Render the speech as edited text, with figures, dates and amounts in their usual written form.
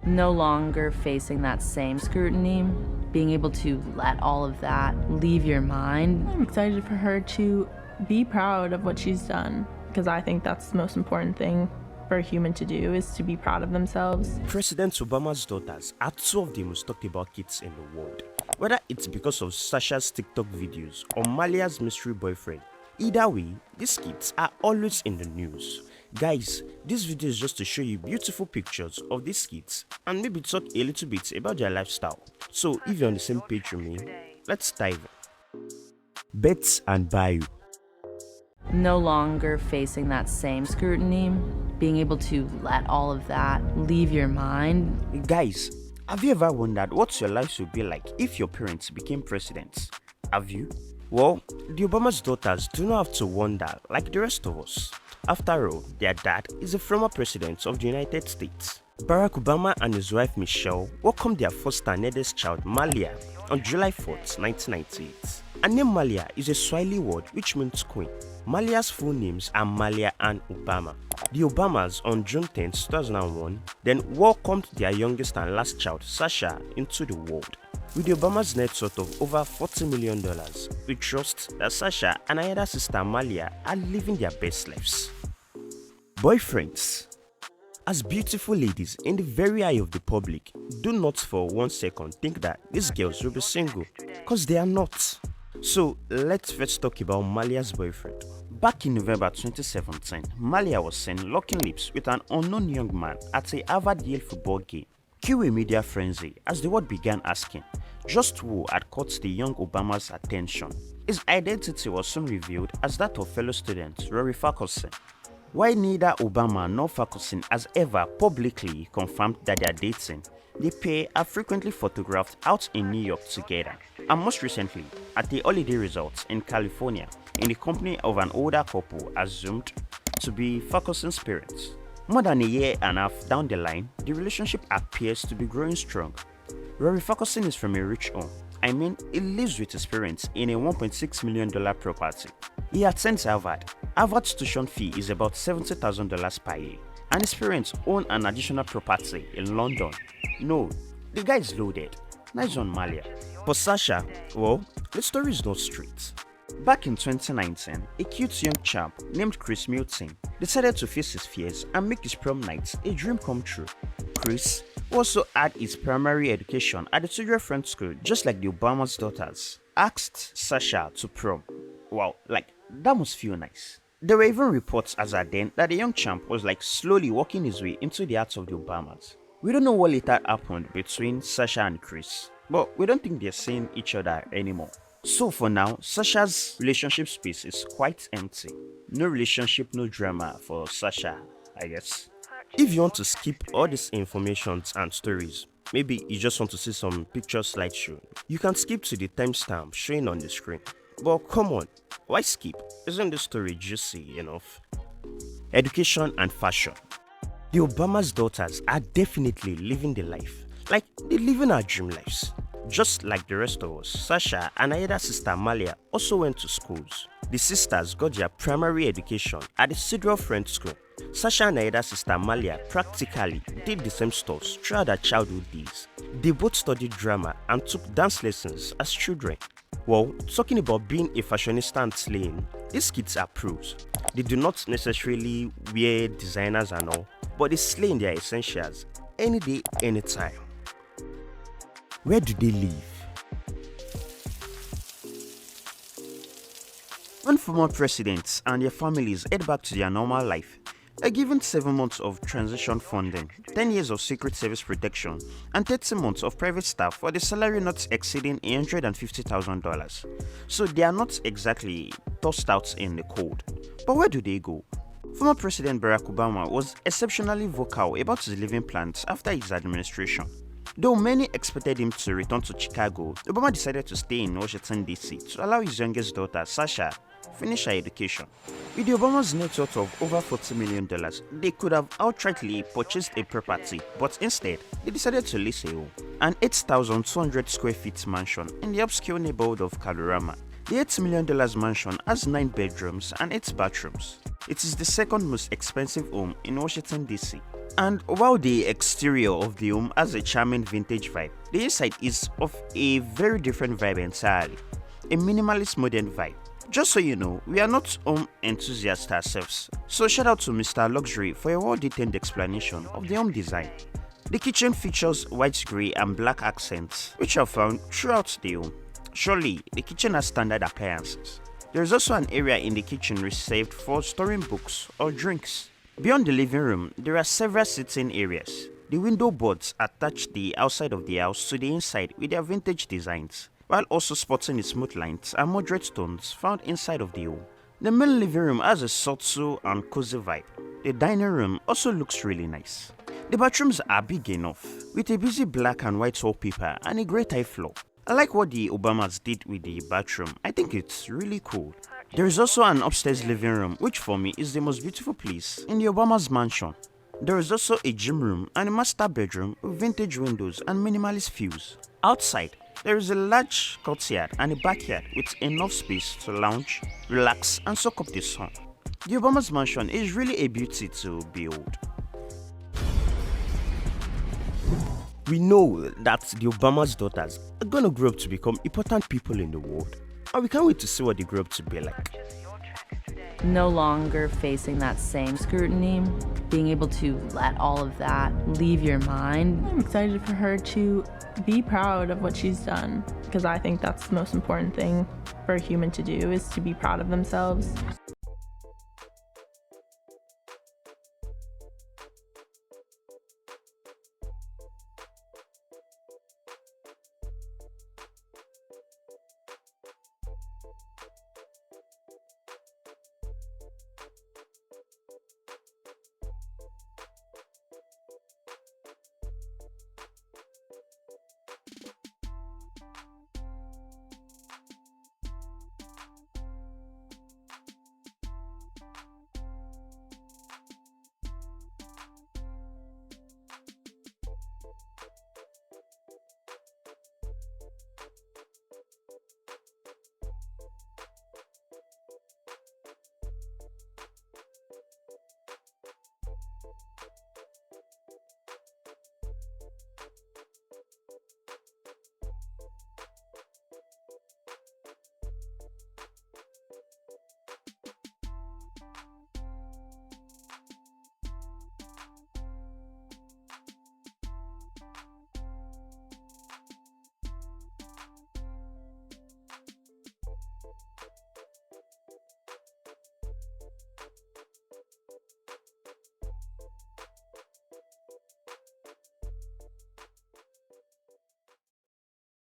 No longer facing that same scrutiny, being able to let all of that leave your mind. I'm excited for her to be proud of what she's done, because I think that's the most important thing for a human to do, is to be proud of themselves. President Obama's daughters are two of the most talked about kids in the world. Whether it's because of Sasha's TikTok videos or Malia's mystery boyfriend, either way, these kids are always in the news. Guys, this video is just to show you beautiful pictures of these kids and maybe talk a little bit about their lifestyle. So if you're on the same page with me, let's dive in. Bets and Bayou. No longer facing that same scrutiny, being able to let all of that leave your mind. Guys, have you ever wondered what your life would be like if your parents became presidents? Have you? Well, the Obama's daughters do not have to wonder like the rest of us. After all, their dad is a former president of the United States. Barack Obama and his wife Michelle welcomed their first and eldest child Malia on July 4th, 1998. Her name Malia is a Swahili word which means queen. Malia's full names are Malia and Obama. The Obamas on June 10, 2001 then welcomed their youngest and last child Sasha into the world. With the Obamas' net worth of over $40 million, we trust that Sasha and her elder sister Malia are living their best lives. Boyfriends. As beautiful ladies in the very eye of the public, do not for 1 second think that these girls will be single, cause they are not. So let's first talk about Malia's boyfriend. Back in November 2017, Malia was seen locking lips with an unknown young man at a Harvard-Yale football game. Cue a media frenzy as the world began asking just who had caught the young Obama's attention. His identity was soon revealed as that of fellow student Rory Ferguson. While neither Obama nor Ferguson has ever publicly confirmed that they are dating, the pair are frequently photographed out in New York together, and most recently at the holiday resort in California in the company of an older couple assumed to be Ferguson's parents. More than a year and a half down the line, the relationship appears to be growing strong. Rory Ferguson is from a rich home. I mean, he lives with his parents in a $1.6 million property. He attends Harvard. Harvard's tuition fee is about $70,000 per year, and his parents own an additional property in London. No, the guy is loaded. Nice on Malia. For Sasha, well, the story is not straight. Back in 2019, a cute young chap named Chris Milton decided to face his fears and make his prom night a dream come true. Chris also had his primary education at the Tudor French School, just like the Obama's daughters. Asked Sasha to prom. Wow, that must feel nice. There were even reports as at then that the young champ was slowly working his way into the hearts of the Obamas. We don't know what later happened between Sasha and Chris, but we don't think they're seeing each other anymore. So for now, Sasha's relationship space is quite empty. No relationship, no drama for Sasha, I guess. If you want to skip all these informations and stories, maybe you just want to see some picture slideshow, you can skip to the timestamp showing on the screen. But come on, why skip? Isn't the story juicy enough? Education and fashion. The Obama's daughters are definitely living the life. They're living our dream lives. Just like the rest of us, Sasha and her elder sister Malia also went to schools. The sisters got their primary education at the Tudor French School. Sasha and her elder sister Malia practically did the same stuff throughout their childhood days. They both studied drama and took dance lessons as children. Well, talking about being a fashionista and slaying, these kids are pros. They do not necessarily wear designers and all, but they slay in their essentials any day, anytime. Where do they live? When former presidents and their families head back to their normal life, they're given 7 months of transition funding, 10 years of Secret Service protection, and 30 months of private staff for the salary not exceeding $150,000. So they are not exactly tossed out in the cold. But where do they go? Former President Barack Obama was exceptionally vocal about his living plans after his administration. Though many expected him to return to Chicago, Obama decided to stay in Washington, D.C. to allow his youngest daughter, Sasha, finish her education. With the Obama's net worth of over $40 million, they could have outrightly purchased a property, but instead, they decided to lease a home, an 8,200 square feet mansion in the upscale neighborhood of Kalorama. The $8 million mansion has 9 bedrooms and 8 bathrooms. It is the second most expensive home in Washington, D.C. And while the exterior of the home has a charming vintage vibe, the inside is of a very different vibe entirely. A minimalist modern vibe. Just so you know, we are not home enthusiasts ourselves, so shout out to Mr. Luxury for a well-detailed explanation of the home design. The kitchen features white, grey and black accents, which are found throughout the home. Surely, the kitchen has standard appliances. There is also an area in the kitchen reserved for storing books or drinks. Beyond the living room, there are several sitting areas. The window boards attach the outside of the house to the inside with their vintage designs, while also sporting the smooth lines and moderate tones found inside of the home. The main living room has a subtle and cozy vibe. The dining room also looks really nice. The bathrooms are big enough, with a busy black and white wallpaper and a grey tile floor. I like what the Obamas did with the bathroom. I think it's really cool. There is also an upstairs living room, which for me is the most beautiful place in the Obamas mansion. There is also a gym room and a master bedroom with vintage windows and minimalist views. Outside, there is a large courtyard and a backyard with enough space to lounge, relax and soak up the sun. The Obamas mansion is really a beauty to behold. We know that the Obama's daughters are gonna grow up to become important people in the world, and we can't wait to see what they grow up to be like. No longer facing that same scrutiny, being able to let all of that leave your mind. I'm excited for her to be proud of what she's done, because I think that's the most important thing for a human to do, is to be proud of themselves.